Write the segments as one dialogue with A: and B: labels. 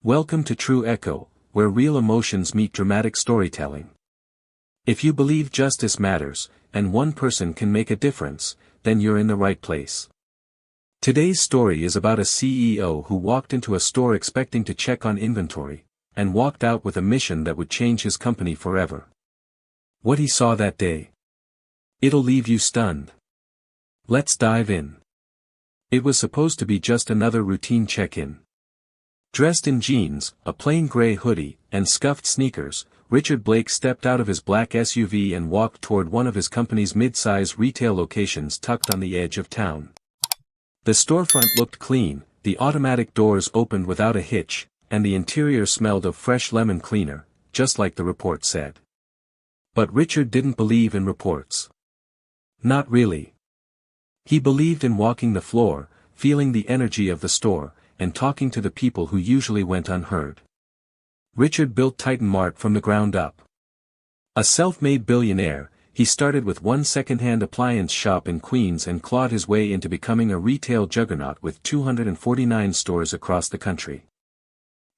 A: Welcome to True Echo, where real emotions meet dramatic storytelling. If you believe justice matters, and one person can make a difference, then you're in the right place. Today's story is about a CEO who walked into a store expecting to check on inventory, and walked out with a mission that would change his company forever. What he saw that day. It'll leave you stunned. Let's dive in. It was supposed to be just another routine check-in. Dressed in jeans, a plain gray hoodie, and scuffed sneakers, Richard Blake stepped out of his black SUV and walked toward one of his company's mid-size retail locations tucked on the edge of town. The storefront looked clean, the automatic doors opened without a hitch, and the interior smelled of fresh lemon cleaner, just like the report said. But Richard didn't believe in reports. Not really. He believed in walking the floor, feeling the energy of the store, and talking to the people who usually went unheard. Richard built Titan Mart from the ground up. A self-made billionaire, he started with one second-hand appliance shop in Queens and clawed his way into becoming a retail juggernaut with 249 stores across the country.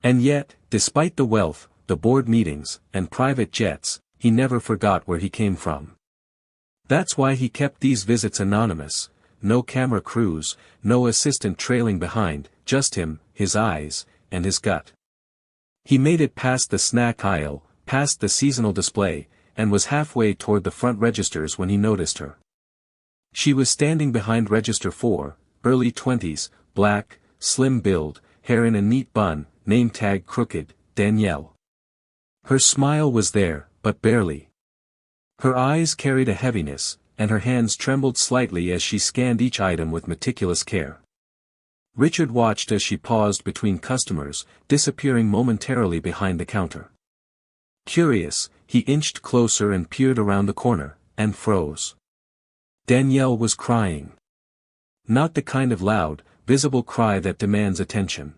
A: And yet, despite the wealth, the board meetings, and private jets, he never forgot where he came from. That's why he kept these visits anonymous, no camera crews, no assistant trailing behind, just him, his eyes, and his gut. He made it past the snack aisle, past the seasonal display, and was halfway toward the front registers when he noticed her. She was standing behind register 4, early 20s, black, slim build, hair in a neat bun, name tag crooked, Danielle. Her smile was there, but barely. Her eyes carried a heaviness, and her hands trembled slightly as she scanned each item with meticulous care. Richard watched as she paused between customers, disappearing momentarily behind the counter. Curious, he inched closer and peered around the corner, and froze. Danielle was crying. Not the kind of loud, visible cry that demands attention.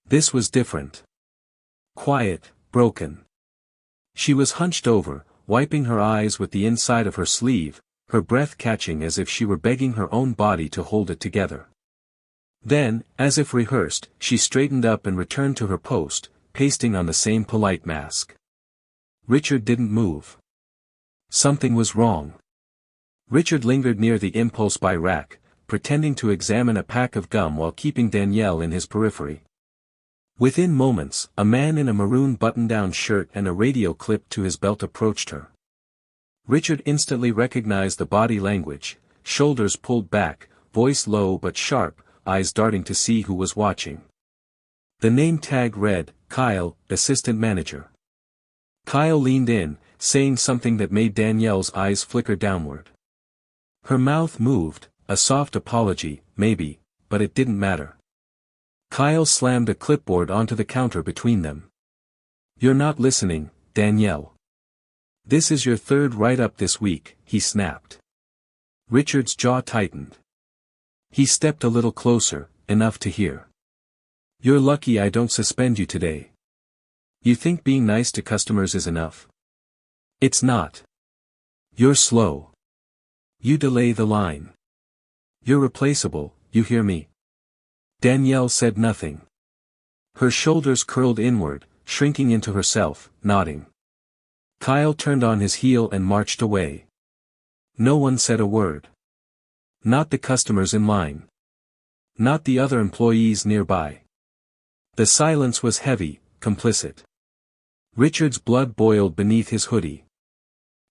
A: This was different. Quiet, broken. She was hunched over, wiping her eyes with the inside of her sleeve, her breath catching as if she were begging her own body to hold it together. Then, as if rehearsed, she straightened up and returned to her post, pasting on the same polite mask. Richard didn't move. Something was wrong. Richard lingered near the impulse buy rack, pretending to examine a pack of gum while keeping Danielle in his periphery. Within moments, a man in a maroon button-down shirt and a radio clipped to his belt approached her. Richard instantly recognized the body language, shoulders pulled back, voice low but sharp, eyes darting to see who was watching. The name tag read, Kyle, assistant manager. Kyle leaned in, saying something that made Danielle's eyes flicker downward. Her mouth moved, a soft apology, maybe, but it didn't matter. Kyle slammed a clipboard onto the counter between them. "You're not listening, Danielle. This is your third write-up this week," he snapped. Richard's jaw tightened. He stepped a little closer, enough to hear. "You're lucky I don't suspend you today. You think being nice to customers is enough? It's not. You're slow. You delay the line. You're replaceable, you hear me?" Danielle said nothing. Her shoulders curled inward, shrinking into herself, nodding. Kyle turned on his heel and marched away. No one said a word. Not the customers in line. Not the other employees nearby. The silence was heavy, complicit. Richard's blood boiled beneath his hoodie.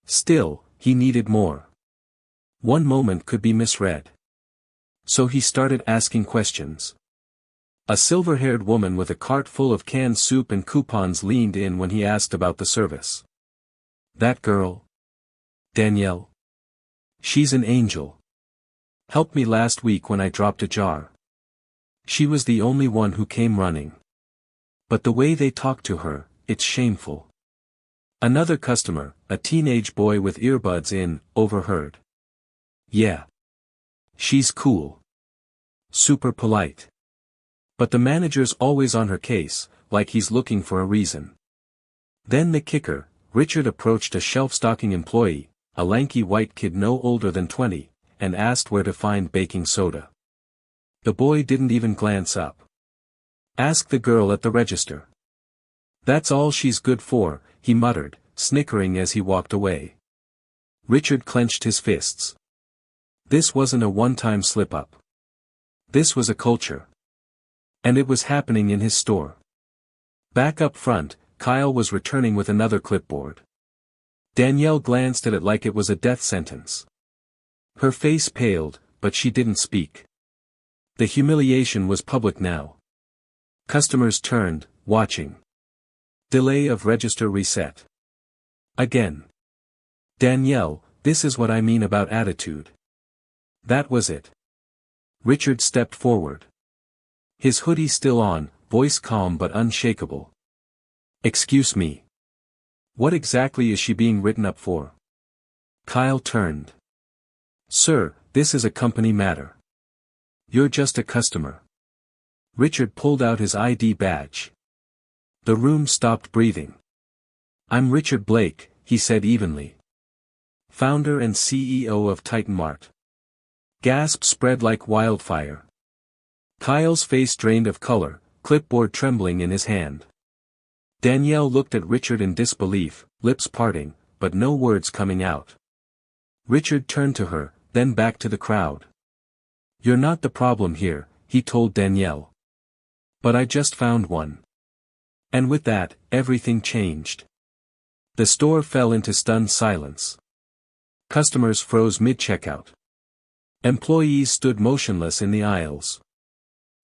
A: Still, he needed more. One moment could be misread. So he started asking questions. A silver-haired woman with a cart full of canned soup and coupons leaned in when he asked about the service. "That girl? Danielle? She's an angel. Helped me last week when I dropped a jar. She was the only one who came running. But the way they talk to her, it's shameful." Another customer, a teenage boy with earbuds in, overheard. "Yeah. She's cool. Super polite. But the manager's always on her case, like he's looking for a reason." Then the kicker, Richard approached a shelf-stocking employee, a lanky white kid no older than 20, and asked where to find baking soda. The boy didn't even glance up. Ask the girl at the register. That's all she's good for, he muttered, snickering as he walked away. Richard clenched his fists. This wasn't a one-time slip-up. This was a culture. And it was happening in his store. Back up front, Kyle was returning with another clipboard. Danielle glanced at it like it was a death sentence. Her face paled, but she didn't speak. The humiliation was public now. Customers turned, watching. Delay of register reset. Again. Danielle, this is what I mean about attitude. That was it. Richard stepped forward. His hoodie still on, voice calm but unshakable. Excuse me. What exactly is she being written up for? Kyle turned. Sir, this is a company matter. You're just a customer. Richard pulled out his ID badge. The room stopped breathing. I'm Richard Blake, he said evenly. Founder and CEO of Titan Mart. Gasp spread like wildfire. Kyle's face drained of color, clipboard trembling in his hand. Danielle looked at Richard in disbelief, lips parting, but no words coming out. Richard turned to her, then back to the crowd. You're not the problem here, he told Danielle. But I just found one. And with that, everything changed. The store fell into stunned silence. Customers froze mid-checkout. Employees stood motionless in the aisles.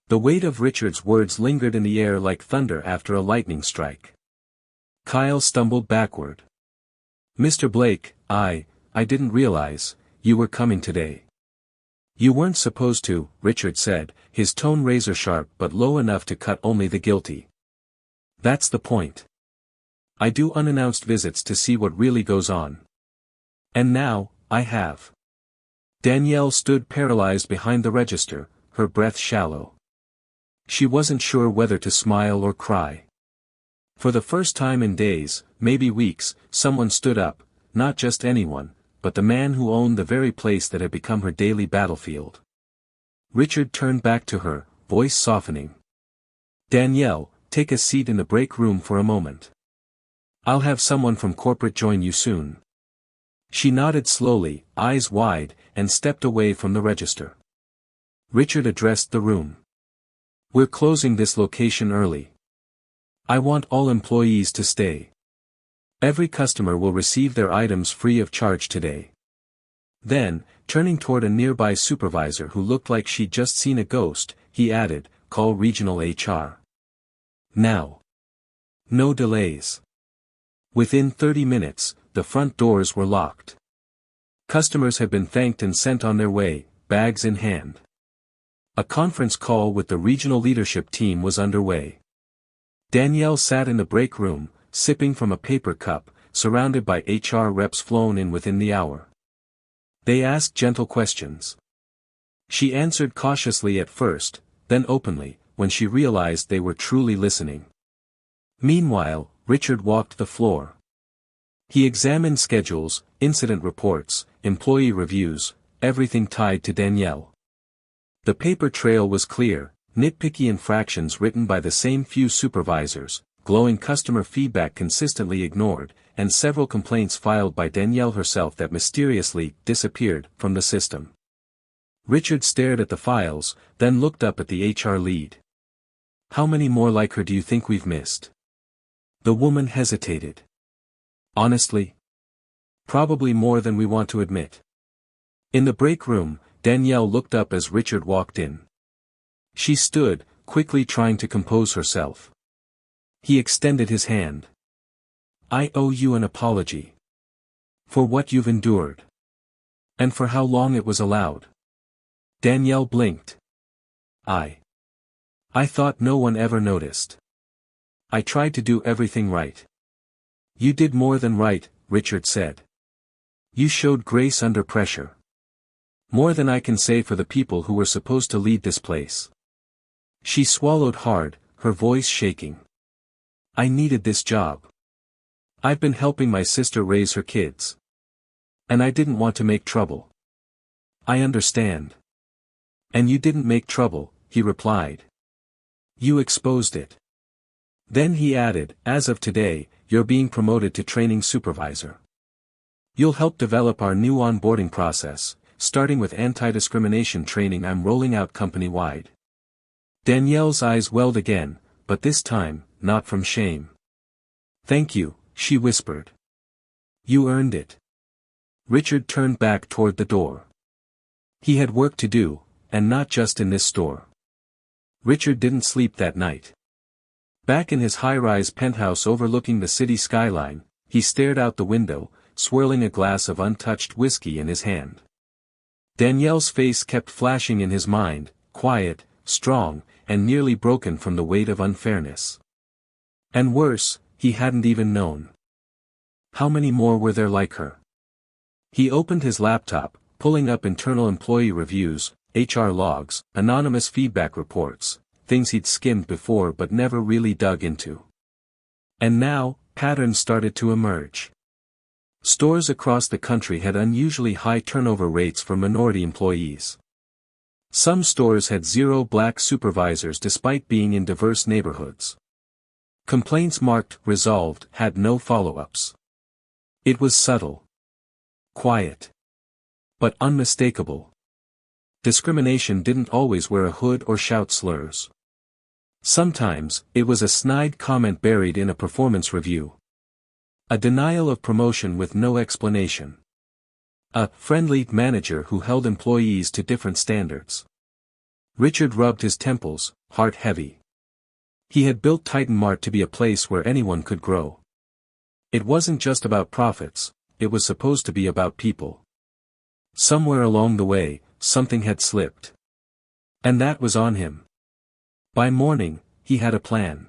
A: The weight of Richard's words lingered in the air like thunder after a lightning strike. Kyle stumbled backward. Mr. Blake, I didn't realize, you were coming today. You weren't supposed to, Richard said, his tone razor-sharp but low enough to cut only the guilty. That's the point. I do unannounced visits to see what really goes on. And now, I have. Danielle stood paralyzed behind the register, her breath shallow. She wasn't sure whether to smile or cry. For the first time in days, maybe weeks, someone stood up, not just anyone, but the man who owned the very place that had become her daily battlefield. Richard turned back to her, voice softening. Danielle, take a seat in the break room for a moment. I'll have someone from corporate join you soon. She nodded slowly, eyes wide, and stepped away from the register. Richard addressed the room. We're closing this location early. I want all employees to stay. Every customer will receive their items free of charge today. Then, turning toward a nearby supervisor who looked like she'd just seen a ghost, he added, call regional HR. Now. No delays. Within 30 minutes, the front doors were locked. Customers had been thanked and sent on their way, bags in hand. A conference call with the regional leadership team was underway. Danielle sat in the break room, sipping from a paper cup, surrounded by HR reps flown in within the hour. They asked gentle questions. She answered cautiously at first, then openly, when she realized they were truly listening. Meanwhile, Richard walked the floor. He examined schedules, incident reports, employee reviews, everything tied to Danielle. The paper trail was clear, nitpicky infractions written by the same few supervisors, glowing customer feedback consistently ignored, and several complaints filed by Danielle herself that mysteriously disappeared from the system. Richard stared at the files, then looked up at the HR lead. How many more like her do you think we've missed? The woman hesitated. Honestly? Probably more than we want to admit. In the break room, Danielle looked up as Richard walked in. She stood, quickly trying to compose herself. He extended his hand. I owe you an apology. For what you've endured. And for how long it was allowed. Danielle blinked. I thought no one ever noticed. I tried to do everything right. You did more than right, Richard said. You showed grace under pressure. More than I can say for the people who were supposed to lead this place. She swallowed hard, her voice shaking. I needed this job. I've been helping my sister raise her kids. And I didn't want to make trouble. I understand. And you didn't make trouble, he replied. You exposed it. Then he added, as of today, you're being promoted to training supervisor. You'll help develop our new onboarding process, starting with anti-discrimination training I'm rolling out company-wide. Danielle's eyes welled again, but this time, not from shame. Thank you, she whispered. You earned it. Richard turned back toward the door. He had work to do, and not just in this store. Richard didn't sleep that night. Back in his high-rise penthouse overlooking the city skyline, he stared out the window, swirling a glass of untouched whiskey in his hand. Danielle's face kept flashing in his mind, quiet, strong, and nearly broken from the weight of unfairness. And worse, he hadn't even known. How many more were there like her? He opened his laptop, pulling up internal employee reviews, HR logs, anonymous feedback reports, things he'd skimmed before but never really dug into. And now, patterns started to emerge. Stores across the country had unusually high turnover rates for minority employees. Some stores had 0 black supervisors despite being in diverse neighborhoods. Complaints marked "resolved" had no follow-ups. It was subtle. Quiet. But unmistakable. Discrimination didn't always wear a hood or shout slurs. Sometimes, it was a snide comment buried in a performance review. A denial of promotion with no explanation. A friendly manager who held employees to different standards. Richard rubbed his temples, heart heavy. He had built Titan Mart to be a place where anyone could grow. It wasn't just about profits, it was supposed to be about people. Somewhere along the way, something had slipped. And that was on him. By morning, he had a plan.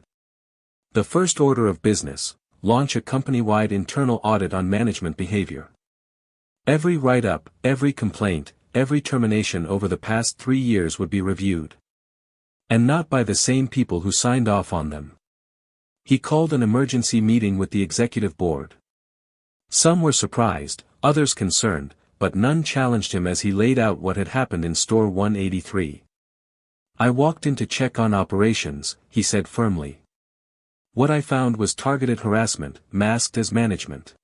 A: The first order of business: launch a company-wide internal audit on management behavior. Every write-up, every complaint, every termination over the past 3 years would be reviewed. And not by the same people who signed off on them. He called an emergency meeting with the executive board. Some were surprised, others concerned, but none challenged him as he laid out what had happened in store 183. I walked in to check on operations, he said firmly. What I found was targeted harassment, masked as management.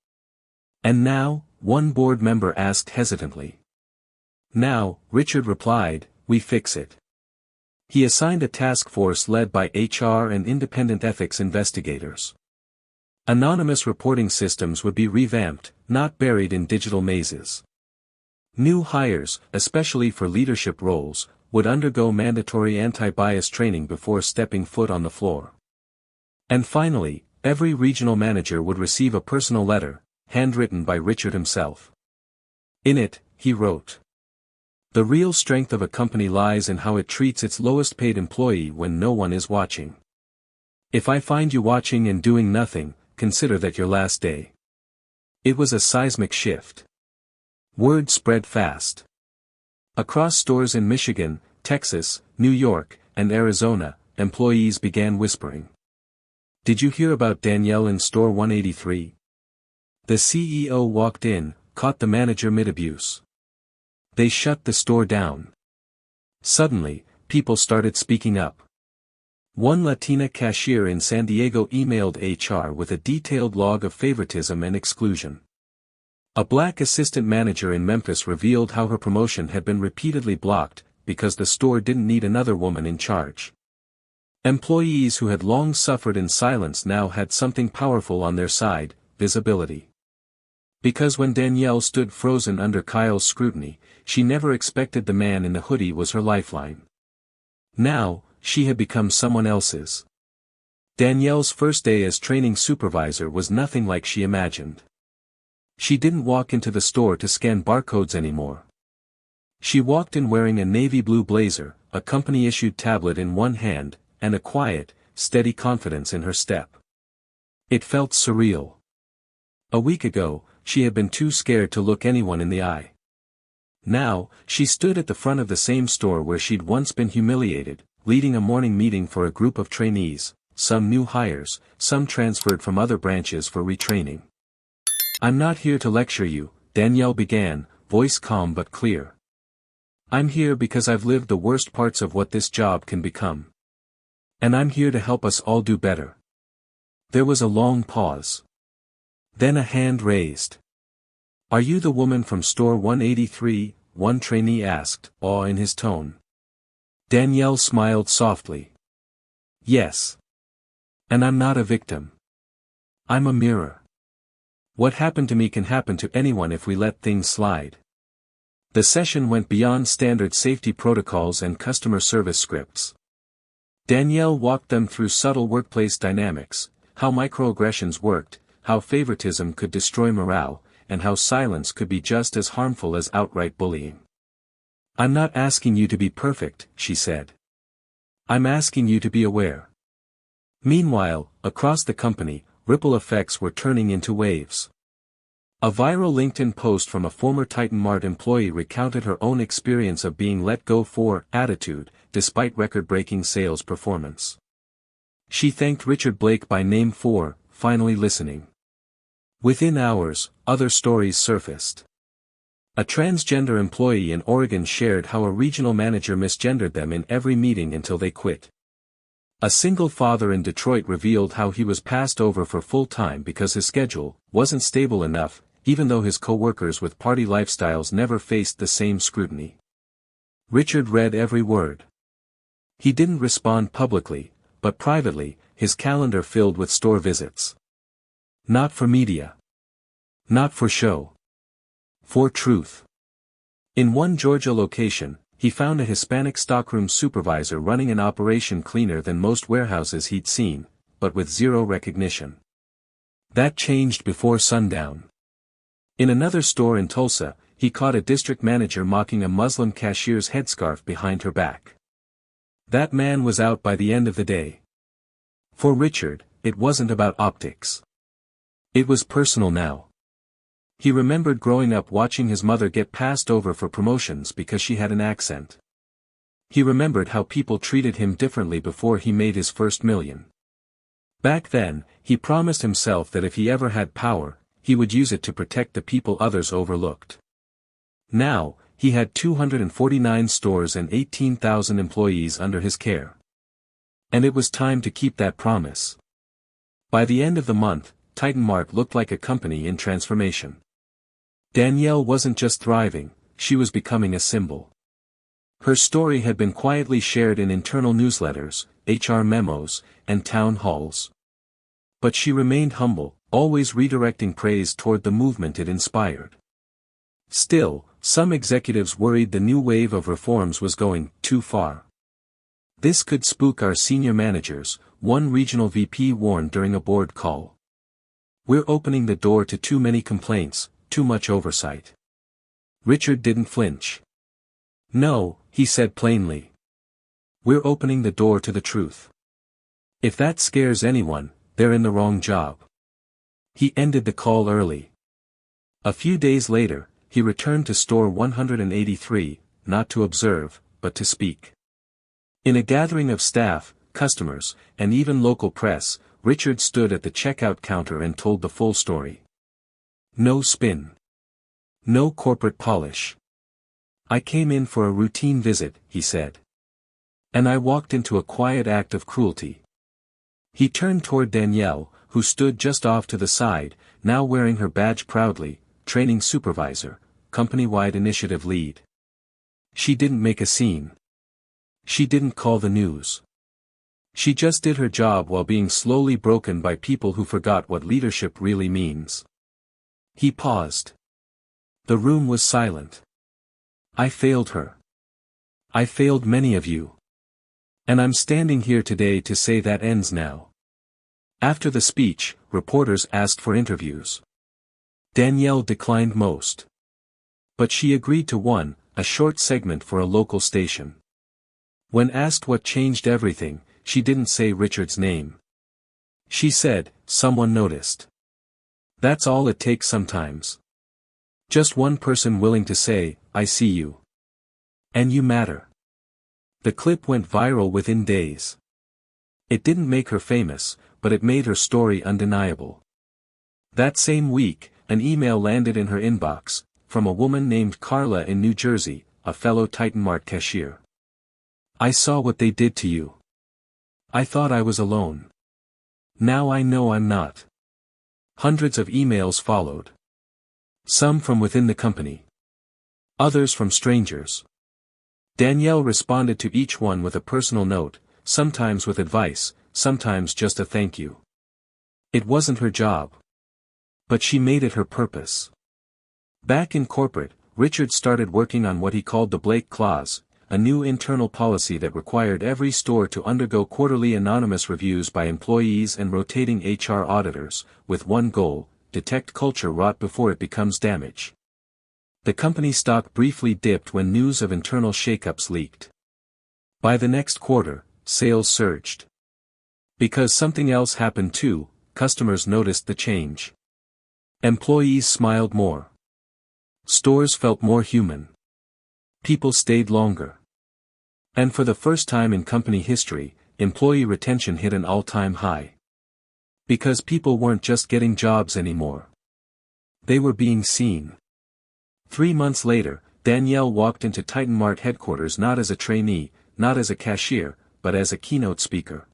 A: And now, one board member asked hesitantly. Now, Richard replied, we fix it. He assigned a task force led by HR and independent ethics investigators. Anonymous reporting systems would be revamped, not buried in digital mazes. New hires, especially for leadership roles, would undergo mandatory anti-bias training before stepping foot on the floor. And finally, every regional manager would receive a personal letter, handwritten by Richard himself. In it, he wrote, "The real strength of a company lies in how it treats its lowest paid employee when no one is watching. If I find you watching and doing nothing, consider that your last day." It was a seismic shift. Word spread fast. Across stores in Michigan, Texas, New York, and Arizona, employees began whispering. Did you hear about Danielle in store 183? The CEO walked in, caught the manager mid-abuse. They shut the store down. Suddenly, people started speaking up. One Latina cashier in San Diego emailed HR with a detailed log of favoritism and exclusion. A black assistant manager in Memphis revealed how her promotion had been repeatedly blocked, because the store didn't need another woman in charge. Employees who had long suffered in silence now had something powerful on their side: visibility. Because when Danielle stood frozen under Kyle's scrutiny, she never expected the man in the hoodie was her lifeline. Now, she had become someone else's. Danielle's first day as training supervisor was nothing like she imagined. She didn't walk into the store to scan barcodes anymore. She walked in wearing a navy blue blazer, a company-issued tablet in one hand, and a quiet, steady confidence in her step. It felt surreal. A week ago, she had been too scared to look anyone in the eye. Now, she stood at the front of the same store where she'd once been humiliated, leading a morning meeting for a group of trainees, some new hires, some transferred from other branches for retraining. "I'm not here to lecture you," Danielle began, voice calm but clear. "I'm here because I've lived the worst parts of what this job can become. And I'm here to help us all do better. There was a long pause. Then a hand raised. Are you the woman from store 183? One trainee asked, awe in his tone. Danielle smiled softly. Yes. And I'm not a victim. I'm a mirror. What happened to me can happen to anyone if we let things slide. The session went beyond standard safety protocols and customer service scripts. Danielle walked them through subtle workplace dynamics, how microaggressions worked, how favoritism could destroy morale, and how silence could be just as harmful as outright bullying. I'm not asking you to be perfect, she said. I'm asking you to be aware. Meanwhile, across the company, ripple effects were turning into waves. A viral LinkedIn post from a former Titan Mart employee recounted her own experience of being let go for attitude, despite record-breaking sales performance. She thanked Richard Blake by name for finally listening. Within hours, other stories surfaced. A transgender employee in Oregon shared how a regional manager misgendered them in every meeting until they quit. A single father in Detroit revealed how he was passed over for full-time because his schedule wasn't stable enough, even though his co-workers with party lifestyles never faced the same scrutiny. Richard read every word. He didn't respond publicly, but privately, his calendar filled with store visits. Not for media. Not for show. For truth. In one Georgia location, he found a Hispanic stockroom supervisor running an operation cleaner than most warehouses he'd seen, but with zero recognition. That changed before sundown. In another store in Tulsa, he caught a district manager mocking a Muslim cashier's headscarf behind her back. That man was out by the end of the day. For Richard, it wasn't about optics. It was personal now. He remembered growing up watching his mother get passed over for promotions because she had an accent. He remembered how people treated him differently before he made his first million. Back then, he promised himself that if he ever had power, he would use it to protect the people others overlooked. Now, he had 249 stores and 18,000 employees under his care. And it was time to keep that promise. By the end of the month, Titan Mart looked like a company in transformation. Danielle wasn't just thriving, she was becoming a symbol. Her story had been quietly shared in internal newsletters, HR memos, and town halls. But she remained humble, always redirecting praise toward the movement it inspired. Still, some executives worried the new wave of reforms was going too far. This could spook our senior managers, one regional VP warned during a board call. We're opening the door to too many complaints, too much oversight. Richard didn't flinch. No, he said plainly. We're opening the door to the truth. If that scares anyone, they're in the wrong job. He ended the call early. A few days later, he returned to store 183, not to observe, but to speak. In a gathering of staff, customers, and even local press, Richard stood at the checkout counter and told the full story. No spin. No corporate polish. I came in for a routine visit, he said. And I walked into a quiet act of cruelty. He turned toward Danielle, who stood just off to the side, now wearing her badge proudly, training supervisor, company-wide initiative lead. She didn't make a scene. She didn't call the news. She just did her job while being slowly broken by people who forgot what leadership really means. He paused. The room was silent. I failed her. I failed many of you. And I'm standing here today to say that ends now. After the speech, reporters asked for interviews. Danielle declined most. But she agreed to one, a short segment for a local station. When asked what changed everything, she didn't say Richard's name. She said, someone noticed. That's all it takes sometimes. Just one person willing to say, I see you. And you matter. The clip went viral within days. It didn't make her famous, but it made her story undeniable. That same week, an email landed in her inbox, from a woman named Carla in New Jersey, a fellow Titan Mart cashier. I saw what they did to you. I thought I was alone. Now I know I'm not. Hundreds of emails followed. Some from within the company. Others from strangers. Danielle responded to each one with a personal note, sometimes with advice, sometimes just a thank you. It wasn't her job. But she made it her purpose. Back in corporate, Richard started working on what he called the Blake Clause, a new internal policy that required every store to undergo quarterly anonymous reviews by employees and rotating HR auditors, with one goal: detect culture rot before it becomes damage. The company stock briefly dipped when news of internal shakeups leaked. By the next quarter, sales surged. Because something else happened too, customers noticed the change. Employees smiled more. Stores felt more human. People stayed longer. And for the first time in company history, employee retention hit an all-time high. Because people weren't just getting jobs anymore. They were being seen. 3 months later, Danielle walked into Titan Mart headquarters not as a trainee, not as a cashier, but as a keynote speaker.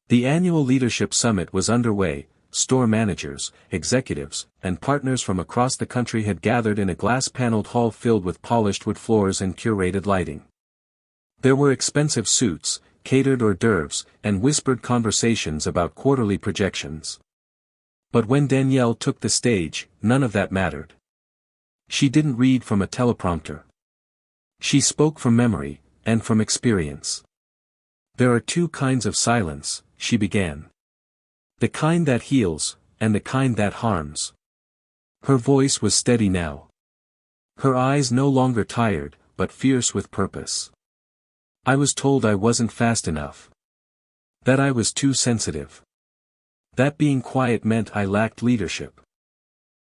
A: The annual leadership summit was underway. Store managers, executives, and partners from across the country had gathered in a glass-paneled hall filled with polished wood floors and curated lighting. There were expensive suits, catered hors d'oeuvres, and whispered conversations about quarterly projections. But when Danielle took the stage, none of that mattered. She didn't read from a teleprompter. She spoke from memory, and from experience. There are two kinds of silence, she began. The kind that heals, and the kind that harms. Her voice was steady now. Her eyes no longer tired, but fierce with purpose. I was told I wasn't fast enough. That I was too sensitive. That being quiet meant I lacked leadership.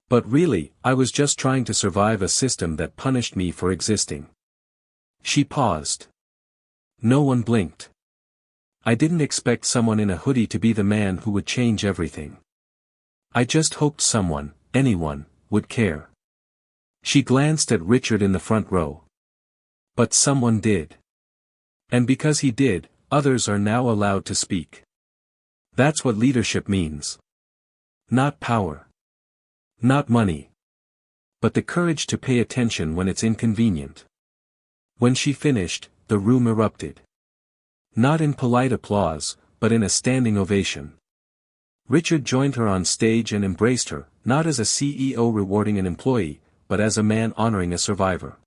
A: But really, I was just trying to survive a system that punished me for existing. She paused. No one blinked. I didn't expect someone in a hoodie to be the man who would change everything. I just hoped someone, anyone, would care. She glanced at Richard in the front row. But someone did. And because he did, others are now allowed to speak. That's what leadership means. Not power. Not money. But the courage to pay attention when it's inconvenient. When she finished, the room erupted. Not in polite applause, but in a standing ovation. Richard joined her on stage and embraced her, not as a CEO rewarding an employee, but as a man honoring a survivor.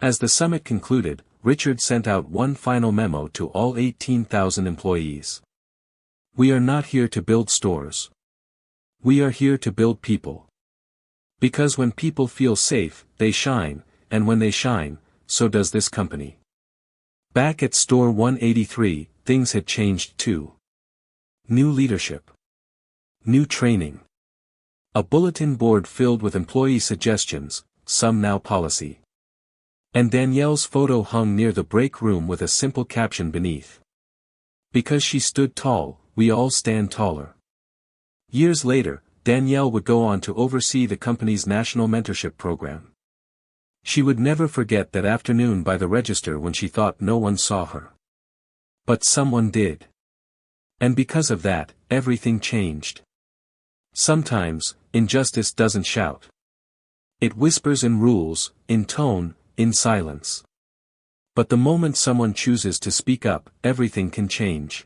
A: As the summit concluded, Richard sent out one final memo to all 18,000 employees. We are not here to build stores. We are here to build people. Because when people feel safe, they shine, and when they shine, so does this company. Back at Store 183, things had changed too. New leadership. New training. A bulletin board filled with employee suggestions, some now policy. And Danielle's photo hung near the break room with a simple caption beneath. Because she stood tall, we all stand taller. Years later, Danielle would go on to oversee the company's national mentorship program. She would never forget that afternoon by the register when she thought no one saw her. But someone did. And because of that, everything changed. Sometimes, injustice doesn't shout. It whispers in rules, in tone, in silence. But the moment someone chooses to speak up, everything can change.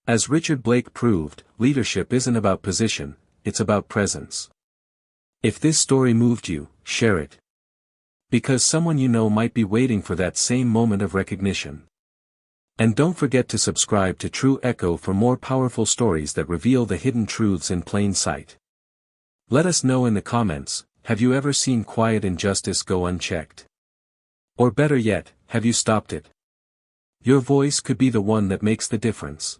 A: As Richard Blake proved, leadership isn't about position, it's about presence. If this story moved you, share it. Because someone you know might be waiting for that same moment of recognition. And don't forget to subscribe to True Echo for more powerful stories that reveal the hidden truths in plain sight. Let us know in the comments, have you ever seen quiet injustice go unchecked? Or better yet, have you stopped it? Your voice could be the one that makes the difference.